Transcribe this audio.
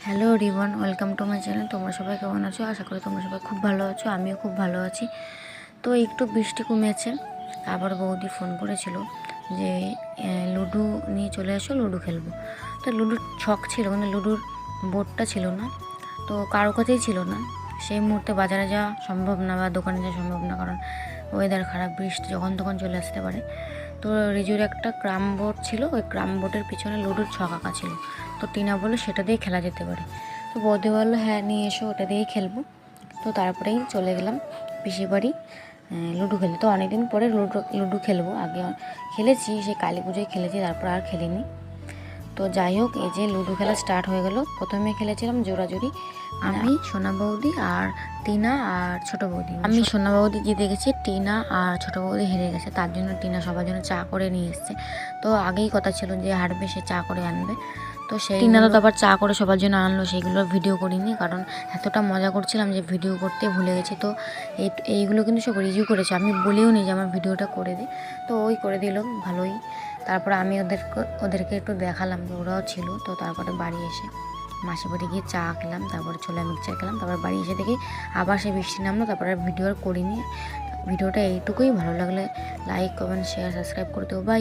Hello everyone, welcome to my channel. তোমরা সবাই কেমন আছো? আশা করি তোমরা সবাই খুব ভালো আছো, আমিও খুব ভালো আছি। তো একটু বৃষ্টি কমেছে, আবার বৌদি ফোন করেছিল যে লুডো নিয়ে চলে আসো, লুডো খেলবো। তো লুডোর ছক ছিল, মানে লুডোর বোর্ডটা ছিল না, তো কারো কাছেই ছিল না। সেই মুহূর্তে বাজারে যাওয়া সম্ভব না বা দোকানে যাওয়া সম্ভব না, কারণ ওয়েদার খারাপ, বৃষ্টি যখন তখন চলে আসতে পারে। তো রিজুর একটা ক্রাম বোর্ড ছিল, ওই ক্রাম বোর্ডের পিছনে লুডোর ছক আঁকা ছিল। তো টিনা বললো সেটা দিয়ে খেলা যেতে পারে। তো বৌদি বললো হ্যাঁ নিয়ে এসো, ওটা দিয়েই খেলবো। তো তারপরেই চলে গেলাম পিসির বাড়ি লুডো খেলতে। তো অনেকদিন পরে লুডো খেলবো, আগে খেলেছি, সেই কালী পুজোয় খেলেছি, তারপর আর খেলিনি। তো যাই হোক, এই যে লুডো খেলা স্টার্ট হয়ে গেল। প্রথমে খেলেছিলাম জোড়াজুড়ি, আমি, সোনা বৌদি আর টিনা আর ছোটো বৌদি। আমি সোনা বৌদি জিতে গেছি, টিনা আর ছোটো বৌদি হেরে গেছে। তার জন্য টিনা সবার জন্য চা করে নিয়ে এসছে। তো আগেই কথা ছিল যে হারবে সে চা করে আনবে। তো সেই টিনা তো আবার চা করে সবার জন্য আনলো, সেইগুলো ভিডিও করিনি, কারণ এতটা মজা করছিলাম যে ভিডিও করতে ভুলে গেছি। তো এইগুলো কিন্তু সব রিভিউ করেছে, আমি বলিও নি যে আমার ভিডিওটা করে দিই। তো ওই করে দিল ভালোই। তারপর আমি ওদেরকে একটু দেখালাম, ওরাও ছিল। তো তারপরে বাড়ি এসে মাসির বাড়ি গিয়ে চা খেলাম, তারপরে ছোলা মিক্সচার খেলাম। তারপর বাড়ি এসে দেখি আবার সে বৃষ্টি নামলো। তারপরে ভিডিও আর করিনি। ভিডিওটা এইটুকুই। ভালো লাগলে লাইক, কমেন্ট, শেয়ার, সাবস্ক্রাইব করে দেবো। বাই।